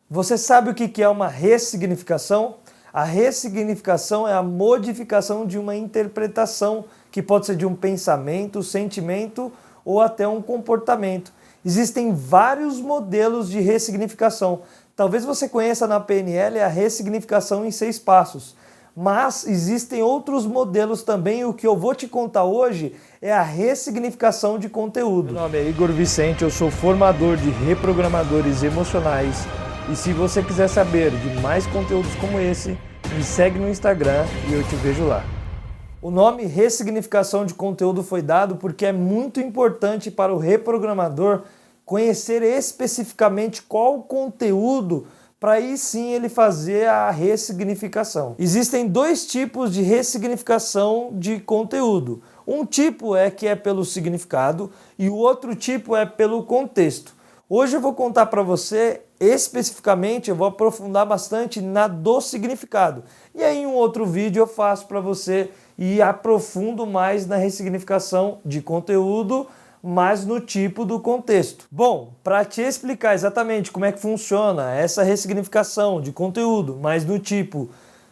Você sabe o que é uma ressignificação? A ressignificação é a modificação de uma interpretação, que pode ser de um pensamento, sentimento ou até um comportamento. Existem vários modelos de ressignificação. Talvez você conheça na PNL a ressignificação em 6 passos. Mas existem outros modelos também, e o que eu vou te contar hoje é a ressignificação de conteúdo. Meu nome é Igor Vicente, eu sou formador de reprogramadores emocionais. E se você quiser saber de mais conteúdos como esse, me segue no Instagram e eu te vejo lá. O nome ressignificação de conteúdo foi dado porque é muito importante para o reprogramador conhecer especificamente qual o conteúdo para aí sim ele fazer a ressignificação. Existem 2 tipos de ressignificação de conteúdo. Um tipo é que é pelo significado e o outro tipo é pelo contexto. Hoje eu vou contar para você especificamente, eu vou aprofundar bastante na do significado. E aí em um outro vídeo eu faço para você e aprofundo mais na ressignificação de conteúdo, mas no tipo do contexto. Bom, para te explicar exatamente como é que funciona essa ressignificação de conteúdo, mas no tipo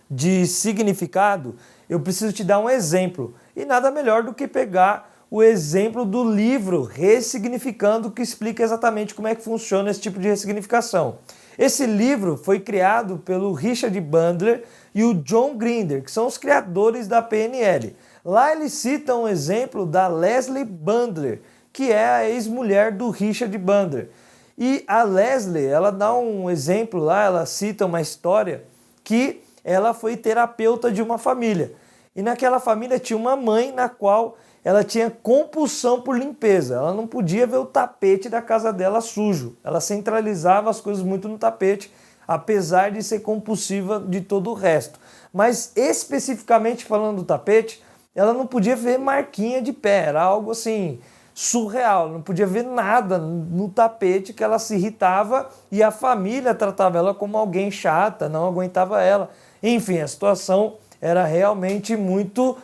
de significado, eu preciso te dar um exemplo. E nada melhor do que pegar o exemplo do livro Ressignificando, que explica exatamente como é que funciona esse tipo de ressignificação. Esse livro foi criado pelo Richard Bandler e o John Grinder, que são os criadores da PNL. Lá eles citam um exemplo da Leslie Bandler, que é a ex-mulher do Richard Bandler. E a Leslie, ela dá um exemplo lá, ela cita uma história que ela foi terapeuta de uma família. E naquela família tinha uma mãe na qual ela tinha compulsão por limpeza. Ela não podia ver o tapete da casa dela sujo. Ela centralizava as coisas muito no tapete, apesar de ser compulsiva de todo o resto. Mas especificamente falando do tapete, ela não podia ver marquinha de pé. Era algo assim surreal. Não podia ver nada no tapete, que ela se irritava e a família tratava ela como alguém chata, não aguentava ela. Enfim, a situação era realmente muito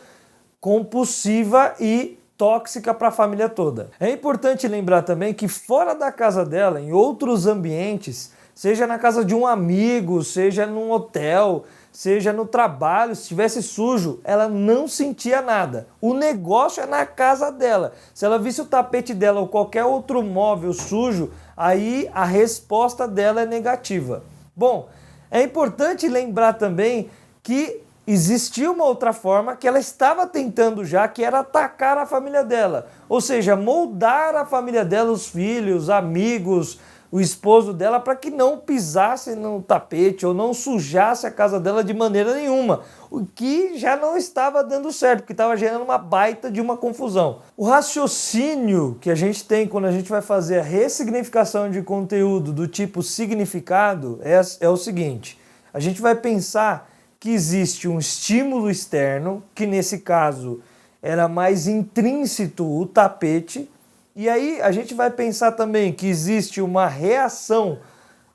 compulsiva e tóxica para a família toda. É importante lembrar também que fora da casa dela, em outros ambientes, seja na casa de um amigo, seja num hotel, seja no trabalho, se estivesse sujo, ela não sentia nada. O negócio é na casa dela. Se ela visse o tapete dela ou qualquer outro móvel sujo, aí a resposta dela é negativa. Bom, é importante lembrar também que existia uma outra forma que ela estava tentando já, que era atacar a família dela. Ou seja, moldar a família dela, os filhos, amigos, o esposo dela, para que não pisasse no tapete ou não sujasse a casa dela de maneira nenhuma. O que já não estava dando certo, porque estava gerando uma baita de uma confusão. O raciocínio que a gente tem quando a gente vai fazer a ressignificação de conteúdo do tipo significado é o seguinte. A gente vai pensar que existe um estímulo externo, que nesse caso era mais intrínseco o tapete, e aí a gente vai pensar também que existe uma reação,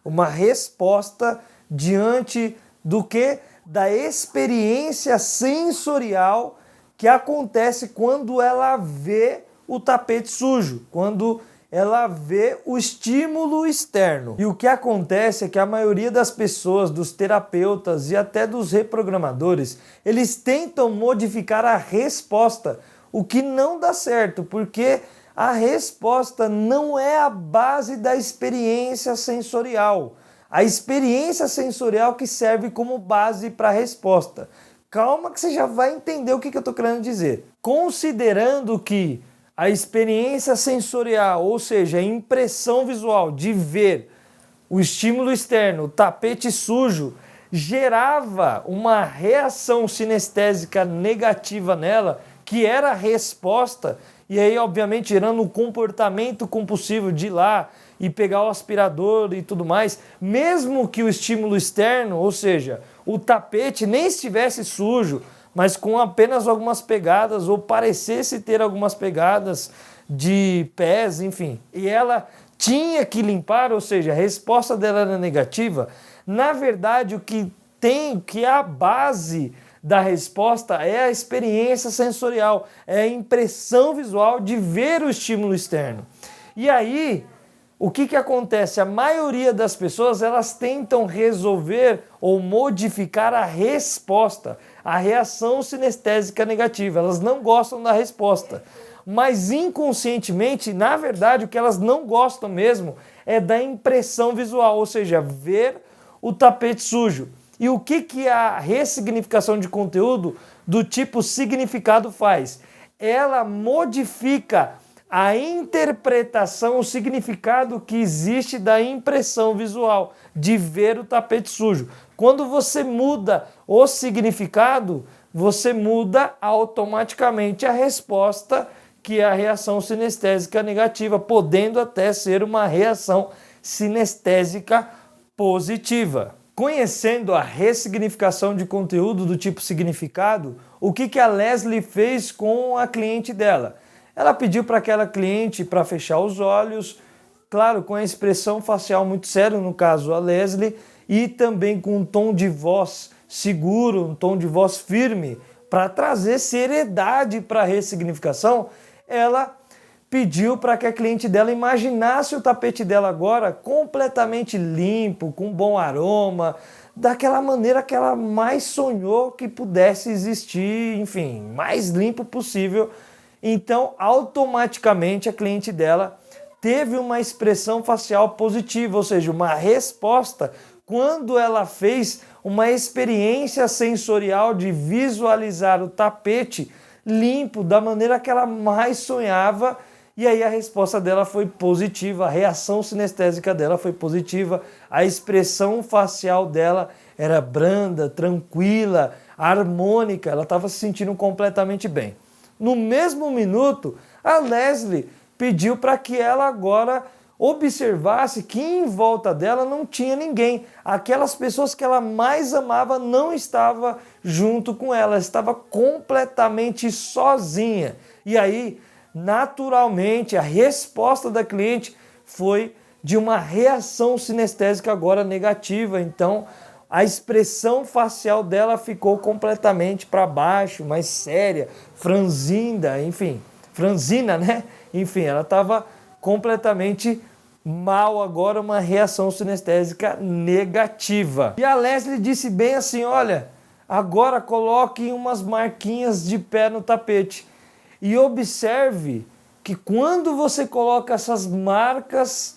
uma resposta diante do que? Da experiência sensorial que acontece quando ela vê o tapete sujo, quando ela vê o estímulo externo. E o que acontece é que a maioria das pessoas, dos terapeutas e até dos reprogramadores, eles tentam modificar a resposta, o que não dá certo, porque a resposta não é a base da experiência sensorial. A experiência sensorial que serve como base para a resposta. Calma que você já vai entender o que eu estou querendo dizer. Considerando que a experiência sensorial, ou seja, a impressão visual de ver o estímulo externo, o tapete sujo, gerava uma reação sinestésica negativa nela, que era a resposta, e aí obviamente gerando um comportamento compulsivo de ir lá e pegar o aspirador e tudo mais, mesmo que o estímulo externo, ou seja, o tapete nem estivesse sujo, mas com apenas algumas pegadas ou parecesse ter algumas pegadas de pés, enfim. E ela tinha que limpar, ou seja, a resposta dela era negativa. Na verdade, o que tem, que é a base da resposta é a experiência sensorial, é a impressão visual de ver o estímulo externo. E aí, o que acontece? A maioria das pessoas, elas tentam resolver ou modificar a resposta, a reação sinestésica negativa. Elas não gostam da resposta. Mas inconscientemente, na verdade, o que elas não gostam mesmo é da impressão visual, ou seja, ver o tapete sujo. E o que a ressignificação de conteúdo do tipo significado faz? Ela modifica a interpretação, o significado que existe da impressão visual, de ver o tapete sujo. Quando você muda o significado, você muda automaticamente a resposta, que é a reação sinestésica negativa, podendo até ser uma reação sinestésica positiva. Conhecendo a ressignificação de conteúdo do tipo significado, o que a Leslie fez com a cliente dela? Ela pediu para aquela cliente para fechar os olhos, claro, com a expressão facial muito séria, no caso a Leslie, e também com um tom de voz seguro, um tom de voz firme, para trazer seriedade para a ressignificação. Ela pediu para que a cliente dela imaginasse o tapete dela agora completamente limpo, com bom aroma, daquela maneira que ela mais sonhou que pudesse existir, enfim, mais limpo possível. Então, automaticamente a cliente dela teve uma expressão facial positiva, ou seja, uma resposta quando ela fez uma experiência sensorial de visualizar o tapete limpo da maneira que ela mais sonhava. E aí a resposta dela foi positiva, a reação sinestésica dela foi positiva, a expressão facial dela era branda, tranquila, harmônica, ela estava se sentindo completamente bem. No mesmo minuto, a Leslie pediu para que ela agora observasse que em volta dela não tinha ninguém. Aquelas pessoas que ela mais amava não estavam junto com ela, estava completamente sozinha. E aí, naturalmente, a resposta da cliente foi de uma reação sinestésica agora negativa. Então, a expressão facial dela ficou completamente para baixo, mais séria, franzina, enfim, franzina, né? Enfim, ela estava completamente mal agora, uma reação sinestésica negativa. E a Leslie disse bem assim, olha, agora coloque umas marquinhas de pé no tapete e observe que quando você coloca essas marcas,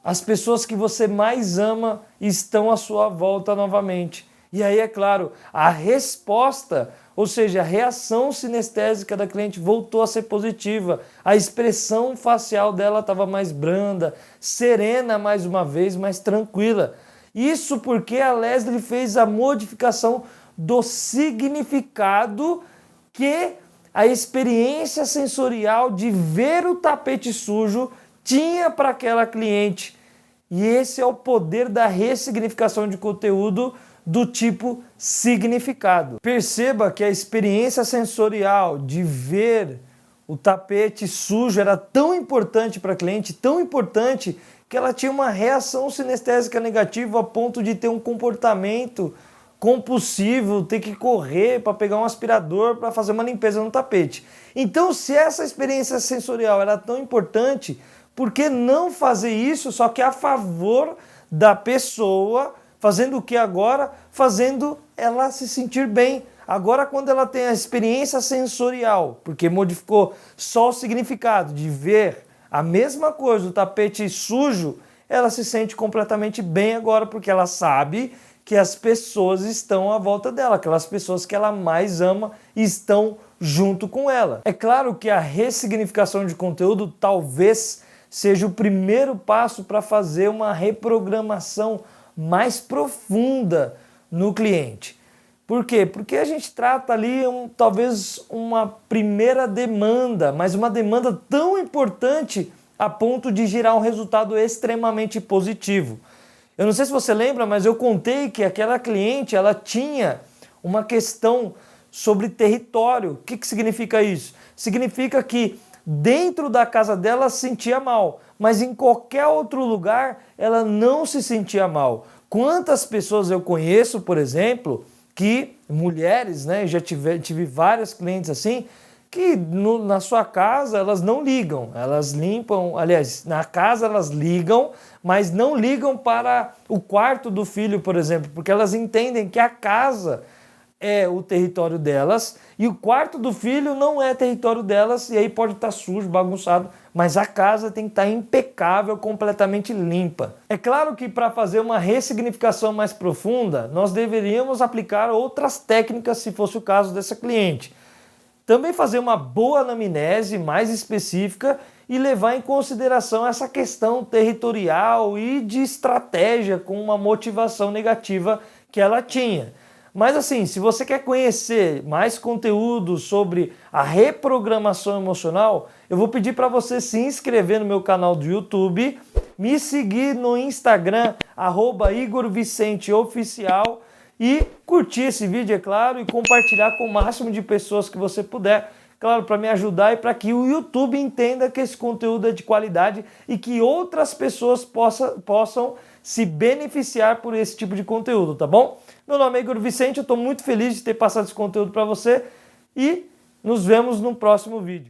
as pessoas que você mais ama estão à sua volta novamente. E aí, é claro, a resposta, ou seja, a reação sinestésica da cliente voltou a ser positiva. A expressão facial dela estava mais branda, serena mais uma vez, mais tranquila. Isso porque a Leslie fez a modificação do significado que a experiência sensorial de ver o tapete sujo tinha para aquela cliente. E esse é o poder da ressignificação de conteúdo do tipo significado. Perceba que a experiência sensorial de ver o tapete sujo era tão importante para a cliente, tão importante, que ela tinha uma reação sinestésica negativa a ponto de ter um comportamento compulsivo, ter que correr para pegar um aspirador para fazer uma limpeza no tapete. Então, se essa experiência sensorial era tão importante, por que não fazer isso, só que a favor da pessoa, fazendo o que agora? Fazendo ela se sentir bem. Agora, quando ela tem a experiência sensorial, porque modificou só o significado de ver a mesma coisa, o tapete sujo, ela se sente completamente bem agora, porque ela sabe que as pessoas estão à volta dela, aquelas pessoas que ela mais ama estão junto com ela. É claro que a ressignificação de conteúdo talvez seja o primeiro passo para fazer uma reprogramação mais profunda no cliente. Por quê? Porque a gente trata ali talvez uma primeira demanda, mas uma demanda tão importante a ponto de gerar um resultado extremamente positivo. Eu não sei se você lembra, mas eu contei que aquela cliente ela tinha uma questão sobre território. O que significa isso? Significa que dentro da casa dela ela se sentia mal, mas em qualquer outro lugar ela não se sentia mal. Quantas pessoas eu conheço, por exemplo, que mulheres, né, já tive várias clientes assim, que na sua casa elas não ligam, elas limpam, aliás, na casa elas ligam, mas não ligam para o quarto do filho, por exemplo, porque elas entendem que a casa é o território delas e o quarto do filho não é território delas, e aí pode estar sujo, bagunçado, mas a casa tem que estar impecável, completamente limpa. É claro que para fazer uma ressignificação mais profunda, nós deveríamos aplicar outras técnicas se fosse o caso dessa cliente. Também fazer uma boa anamnese mais específica e levar em consideração essa questão territorial e de estratégia com uma motivação negativa que ela tinha. Mas assim, se você quer conhecer mais conteúdo sobre a reprogramação emocional, eu vou pedir para você se inscrever no meu canal do YouTube, me seguir no Instagram, @IgorVicenteOficial, e curtir esse vídeo, é claro, e compartilhar com o máximo de pessoas que você puder, claro, para me ajudar e para que o YouTube entenda que esse conteúdo é de qualidade e que outras pessoas possam se beneficiar por esse tipo de conteúdo, tá bom? Meu nome é Igor Vicente, eu estou muito feliz de ter passado esse conteúdo para você e nos vemos no próximo vídeo.